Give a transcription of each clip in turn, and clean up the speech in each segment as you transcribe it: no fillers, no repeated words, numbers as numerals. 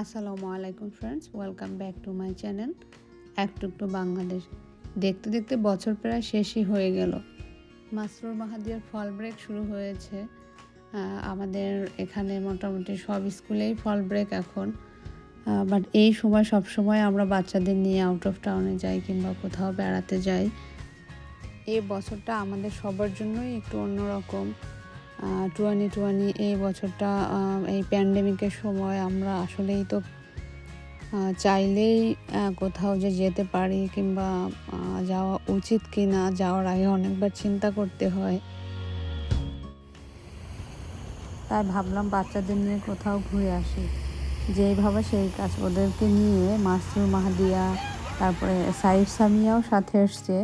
আসসালামু আলাইকুম friends, welcome back to my channel একটু একটু বাংলাদেশ। দেখতে দেখতে বছর প্রায় শেষই হয়ে গেল। মাসরুর মাহাদিয়ার ফল ব্রেক শুরু হয়েছে। আমাদের এখানে মোটামুটি সব স্কুলেই ফল ব্রেক এখন। বাট এই সময় সবসময় আমরা বাচ্চাদের নিয়ে আউট অফ টাউনে যাই কিংবা কোথাও বেড়াতে যাই। এই বছরটা আমাদের সবার জন্যই একটু অন্যরকম। 2020 এই বছরটা এই প্যান্ডেমিকের সময় আমরা আসলেই তো চাইলেই কোথাও যে যেতে পারি কিংবা যাওয়া উচিত কি না, যাওয়ার আগে অনেকবার চিন্তা করতে হয়। তাই ভাবলাম বাচ্চাদের নিয়ে কোথাও ঘুরে আসি। যেইভাবে সেই কাজ, ওদেরকে নিয়ে মাসরুর মাহাদিয়া, তারপরে সাইফ সামিয়াও সাথে এসছে,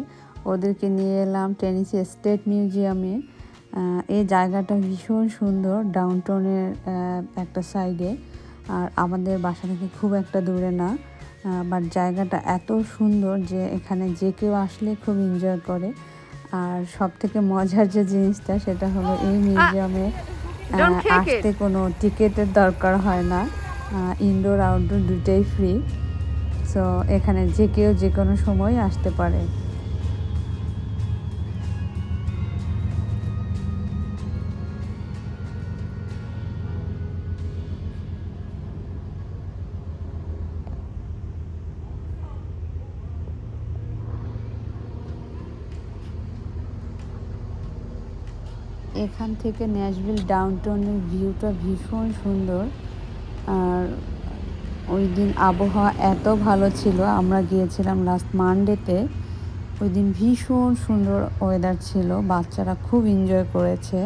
ওদেরকে নিয়ে এলাম টেনেসি স্টেট মিউজিয়ামে। এই জায়গাটা ভীষণ সুন্দর, ডাউনটাউনের একটা সাইডে, আর আমাদের বাসা থেকে খুব একটা দূরে না। বাট জায়গাটা এত সুন্দর যে এখানে যে কেউ আসলে খুব এনজয় করে। আর সব থেকে মজার যে জিনিসটা সেটা হলো এই মিউজিয়ামে আসতে কোনো টিকিটের দরকার হয় না। ইনডোর আউটডোর দুটোই ফ্রি। সো এখানে যে কেউ যে কোনো সময় আসতে পারে। এখান থেকে ন্যাশভিল ডাউনটাউনের ভিউটা ভীষণ সুন্দর। আর ওই দিন আবহাওয়া এত ভালো ছিল, আমরা গিয়েছিলাম লাস্ট মানডেতে। ওই দিন ভীষণ সুন্দর ওয়েদার ছিল, বাচ্চারা খুব এনজয় করেছে।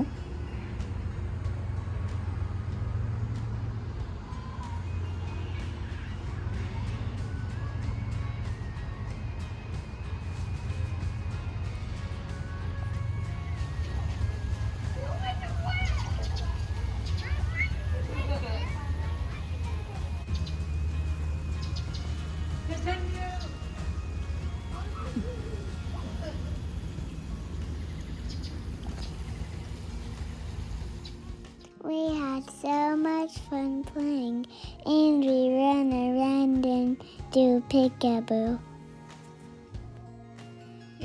We had so much fun playing, and we ran around and do peekaboo.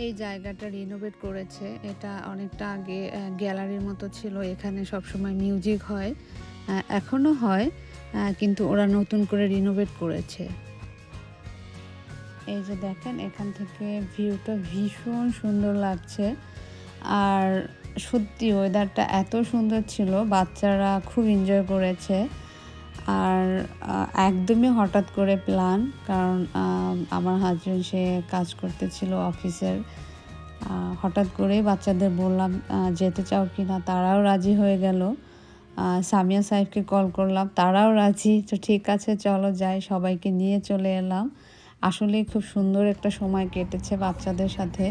এই জায়গাটা রিনোভেট করেছে। এটা অনেকটা আগে গ্যালারির মতো ছিল, এখানে সবসময় মিউজিক হয়, এখনও হয়, কিন্তু ওরা নতুন করে রিনোভেট করেছে। এই যে দেখেন, এখান থেকে ভিউটা ভীষণ সুন্দর লাগছে। আর সত্যি ওয়েদারটা এত সুন্দর ছিল, বাচ্চারা খুব এনজয় করেছে। আর একদমই হঠাৎ করে প্ল্যান, কারণ আমার হাজব্যান্ড সে কাজ করতেছিল অফিসের। হঠাৎ করেই বাচ্চাদের বললাম যেতে চাও কি না, তারাও রাজি হয়ে গেল। সামিয়া সাহেবকে কল করলাম, তারাও রাজি। তো ঠিক আছে, চলো যাই, সবাইকে নিয়ে চলে এলাম। আসলেই খুব সুন্দর একটা সময় কেটেছে বাচ্চাদের সাথে,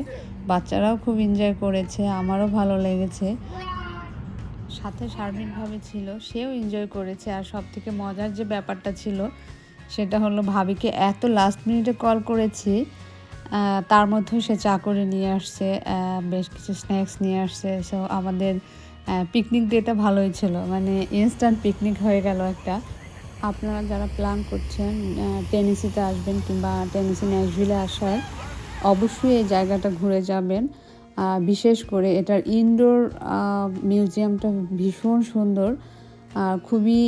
বাচ্চারাও খুব এনজয় করেছে, আমারও ভালো লেগেছে। সাথে সার্বিকভাবে ছিল, সেও এনজয় করেছে। আর সব থেকে মজার যে ব্যাপারটা ছিল সেটা হলো, ভাবিকে এত লাস্ট মিনিটে কল করেছি, তার মধ্যেও সে চা করে নিয়ে আসছে, বেশ কিছু স্ন্যাক্স নিয়ে আসছে। সো আমাদের পিকনিক ডেটা ভালোই ছিল, মানে ইনস্ট্যান্ট পিকনিক হয়ে গেল একটা। আপনারা যারা প্ল্যান করছেন টেনেসিতে আসবেন কিংবা টেনেসি ন্যাশভিলে আসার, অবশ্যই এই জায়গাটা ঘুরে যাবেন। বিশেষ করে এটার ইনডোর মিউজিয়ামটা ভীষণ সুন্দর, খুবই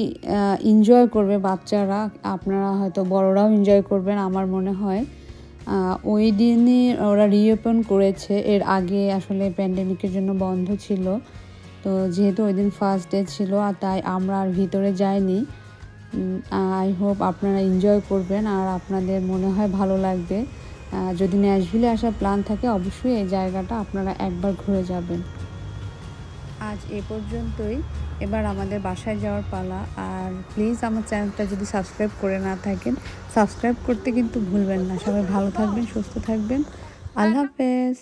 এনজয় করবে বাচ্চারা, আপনারা হয়তো বড়রাও এনজয় করবেন আমার মনে হয়। ওই দিনই ওরা রিওপেন করেছে, এর আগে আসলে প্যান্ডেমিকের জন্য বন্ধ ছিল। তো যেহেতু ওই দিন ফার্স্ট ডে ছিল, আর তাই আমরা আর ভিতরে যাইনি। আই হোপ আপনারা এনজয় করবেন আর আপনাদের মনে হয় ভালো লাগবে। যদি ন্যাশভিলে আসার প্ল্যান থাকে, অবশ্যই এই জায়গাটা আপনারা একবার ঘুরে যাবেন। আজ এ পর্যন্তই, এবার আমাদের বাসায় যাওয়ার পালা। আর প্লিজ আমার চ্যানেলটা যদি সাবস্ক্রাইব করে না থাকেন, সাবস্ক্রাইব করতে কিন্তু ভুলবেন না। সবাই ভালো থাকবেন, সুস্থ থাকবেন। আল্লাহ হাফেজ।